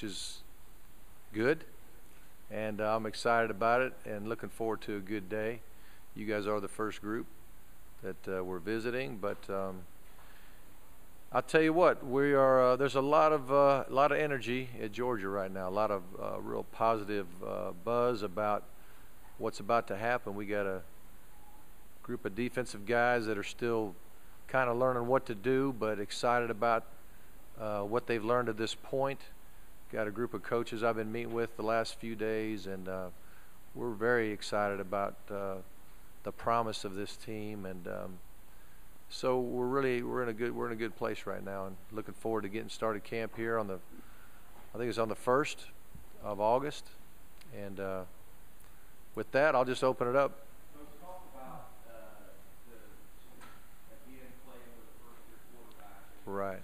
which is good, and I'm excited about it and looking forward to a good day. You guys are the first group that we're visiting, but I'll tell you what, we are. There's a lot of energy at Georgia right now. A lot of real positive buzz about what's about to happen. We got a group of defensive guys that are still kind of learning what to do, but excited about what they've learned at this point. Got a group of coaches I've been meeting with the last few days, and we're very excited about the promise of this team, and so we're in a good place right now, and looking forward to getting started camp here on I think it's on the 1st of August, and with that, I'll just open it up. Let's talk about again playing with a first-year quarterback. Right.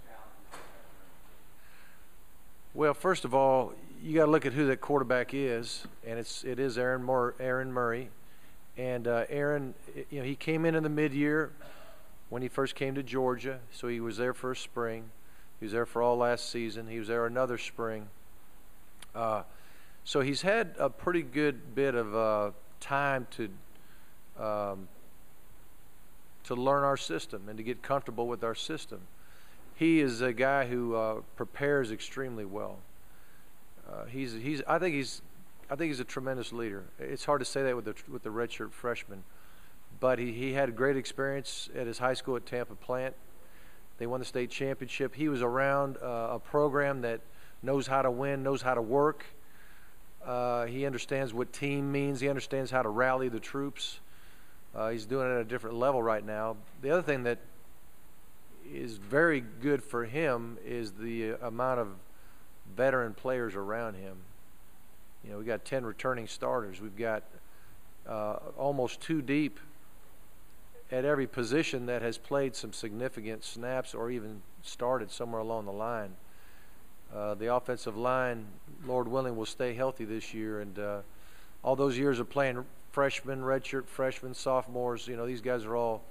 Well, first of all, you got to look at who that quarterback is, and it is Aaron Murray, and Aaron, he came in the mid-year when he first came to Georgia, so he was there for a spring. He was there for all last season. He was there another spring. So he's had a pretty good bit of time to learn our system and to get comfortable with our system. He is a guy who prepares extremely well. I think he's a tremendous leader. It's hard to say that with the redshirt freshman, but he had a great experience at his high school at Tampa Plant. They won the state championship. He was around a program that knows how to win, knows how to work. He understands what team means. He understands how to rally the troops. He's doing it at a different level right now. The other thing that is very good for him is the amount of veteran players around him. We got 10 returning starters. We've got almost 2 deep at every position that has played some significant snaps or even started somewhere along the line. The offensive line, Lord willing, will stay healthy this year, and all those years of playing freshmen, redshirt freshmen, sophomores, these guys are all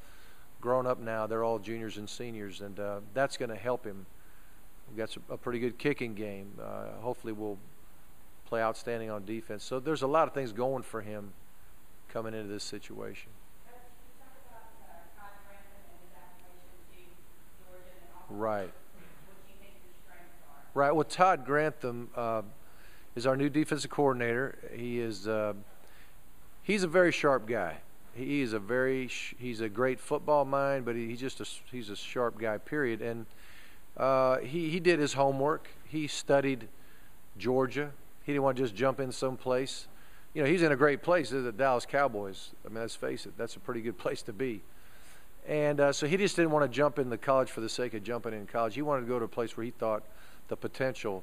grown up now. They're all juniors and seniors, and that's going to help him. We've got a pretty good kicking game. Hopefully we'll play outstanding on defense. So there's a lot of things going for him coming into this situation. Can you talk about Todd Grantham and his application to Georgia, and also Right. what do you think his strengths are? Right. Well, Todd Grantham is our new defensive coordinator. He's a very sharp guy. He's a great football mind, but he's a sharp guy, period. And he did his homework. He studied Georgia. He didn't want to just jump in someplace. He's in a great place. They're the Dallas Cowboys. I mean, let's face it, that's a pretty good place to be. And so he just didn't want to jump into college for the sake of jumping in college. He wanted to go to a place where he thought the potential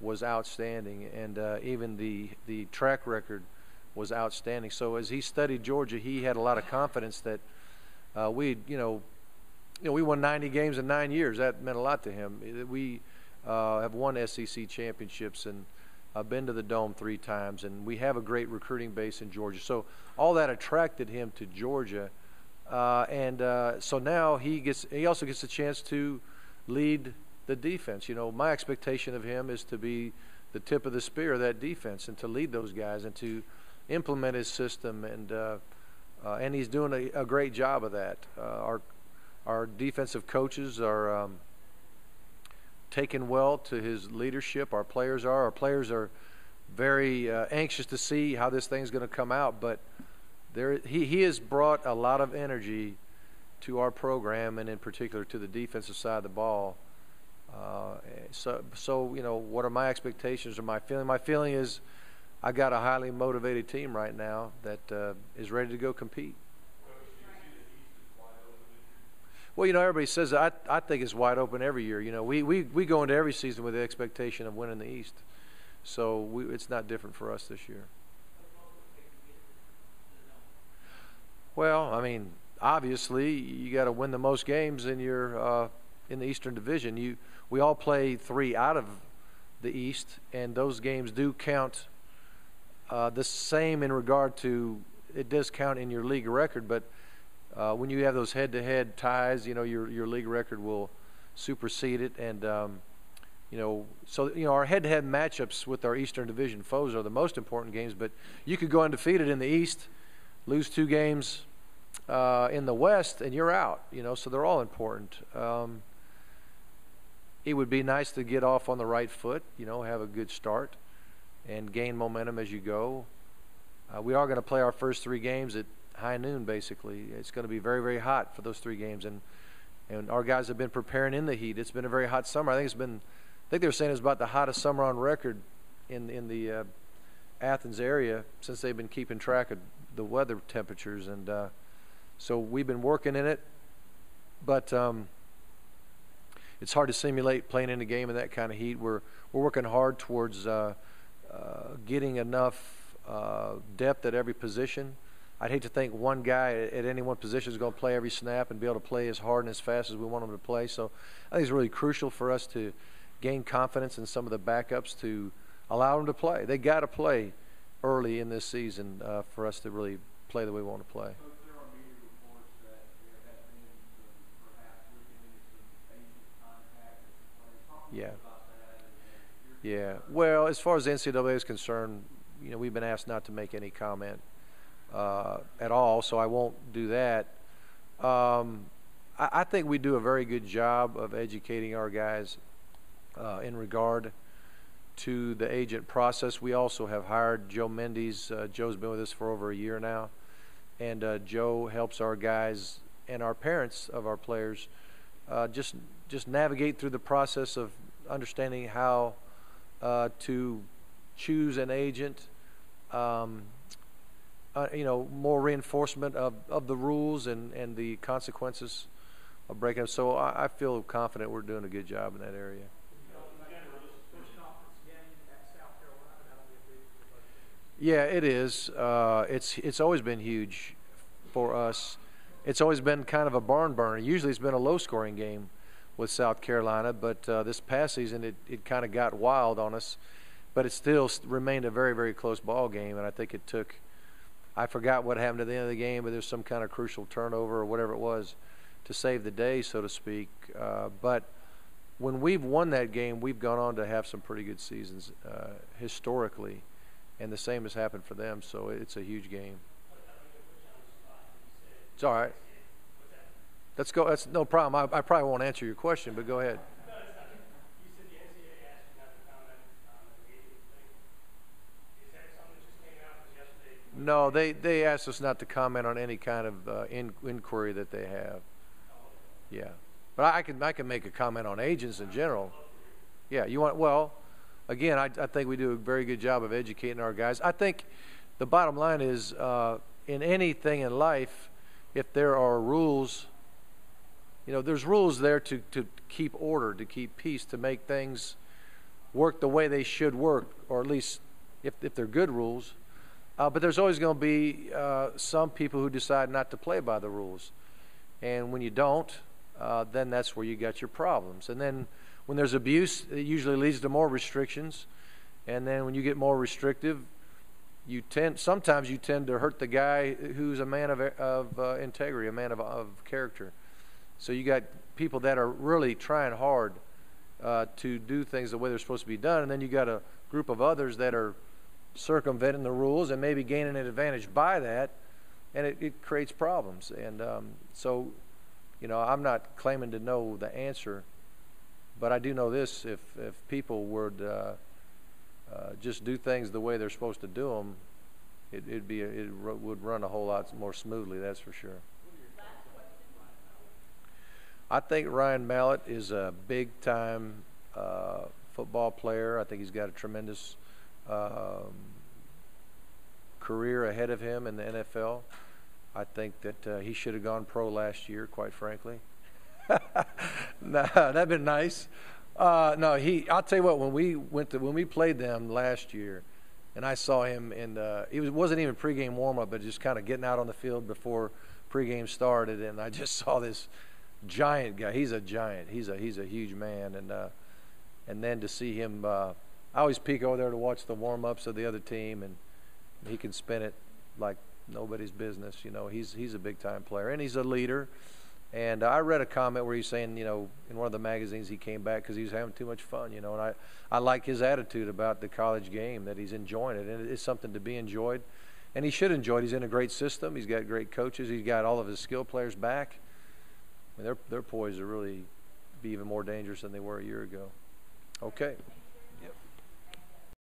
was outstanding, and even the track record was outstanding. So as he studied Georgia, he had a lot of confidence that we won 90 games in 9 years. That meant a lot to him. We have won SEC championships, and I've been to the Dome 3 times, and we have a great recruiting base in Georgia. So all that attracted him to Georgia, so now he also gets a chance to lead the defense. My expectation of him is to be the tip of the spear of that defense and to lead those guys and to implement his system, and he's doing a great job of that. Our defensive coaches are taken well to his leadership. Our players are very anxious to see how this thing's going to come out, but he has brought a lot of energy to our program, and in particular to the defensive side of the ball. So what are my expectations or my feeling? My feeling is I got a highly motivated team right now that is ready to go compete. Well, everybody says that. I think it's wide open every year. We go into every season with the expectation of winning the East. So it's not different for us this year. Well, I mean, obviously you got to win the most games in your in the Eastern Division. We all play 3 out of the East, and those games do count the same in regard to it does count in your league record, but when you have those head-to-head ties, your league record will supersede it, and our head-to-head matchups with our Eastern Division foes are the most important games. But you could go undefeated in the East, lose 2 games in the West, and you're out. So they're all important. It would be nice to get off on the right foot. Have a good start, and gain momentum as you go. We are going to play our first 3 games at high noon. Basically, it's going to be very, very hot for those 3 games, and our guys have been preparing in the heat. It's been a very hot summer. I think they were saying it's about the hottest summer on record in the Athens area since they've been keeping track of the weather temperatures, and so we've been working in it. But it's hard to simulate playing in a game in that kind of heat. We're working hard towards getting enough depth at every position. I'd hate to think one guy at any one position is going to play every snap and be able to play as hard and as fast as we want him to play. So I think it's really crucial for us to gain confidence in some of the backups to allow them to play. They got to play early in this season for us to really play the way we want to play. So there are media reports that there has been some perhaps weakening, some agent contact with the players. Talk to us about that. Yeah. Well, as far as the NCAA is concerned, we've been asked not to make any comment at all, so I won't do that. I think we do a very good job of educating our guys in regard to the agent process. We also have hired Joe Mendes. Joe's been with us for over a year now, and Joe helps our guys and our parents of our players just navigate through the process of understanding how to choose an agent. More reinforcement of the rules and the consequences of breaking them. So I feel confident we're doing a good job in that area. Yeah, it is. It's always been huge for us. It's always been kind of a barn burner. Usually it's been a low-scoring game with South Carolina, but this past season it kind of got wild on us. But it still remained a very, very close ball game, and I think it took – I forgot what happened at the end of the game, but there's some kind of crucial turnover or whatever it was to save the day, so to speak. But when we've won that game, we've gone on to have some pretty good seasons historically, and the same has happened for them, so it's a huge game. It's all right. Let's go. That's no problem. I probably won't answer your question, but go ahead. No, they asked us not to comment on any kind of inquiry that they have. Yeah, but I can make a comment on agents in general. Yeah, you want? Well, again, I think we do a very good job of educating our guys. I think the bottom line is in anything in life, if there are rules, there's rules there to keep order, to keep peace, to make things work the way they should work, or at least if they're good rules. But there's always going to be some people who decide not to play by the rules. And when you don't, then that's where you got your problems. And then when there's abuse, it usually leads to more restrictions. And then when you get more restrictive, sometimes you tend to hurt the guy who's a man of integrity, a man of character. So you got people that are really trying hard to do things the way they're supposed to be done. And then you got a group of others that are circumventing the rules and maybe gaining an advantage by that, and it creates problems. And so I'm not claiming to know the answer, but I do know this: if people would just do things the way they're supposed to do them, it would run a whole lot more smoothly. That's for sure. I think Ryan Mallett is a big-time football player. I think he's got a tremendous career ahead of him in the NFL. I think that he should have gone pro last year, quite frankly. No, that'd been nice. No, I'll tell you what. When we played them last year, and I saw him it wasn't even pregame warm-up, but just kind of getting out on the field before pregame started, and I just saw this giant guy. He's a giant. He's a huge man, and then to see him. I always peek over there to watch the warm-ups of the other team, and he can spin it like nobody's business. He's a big-time player, and he's a leader. And I read a comment where he's saying, you know, in one of the magazines he came back because he was having too much fun, you know. And I like his attitude about the college game, that he's enjoying it. And it's something to be enjoyed. And he should enjoy it. He's in a great system. He's got great coaches. He's got all of his skill players back. I mean, they're poised to really be even more dangerous than they were a year ago. Okay.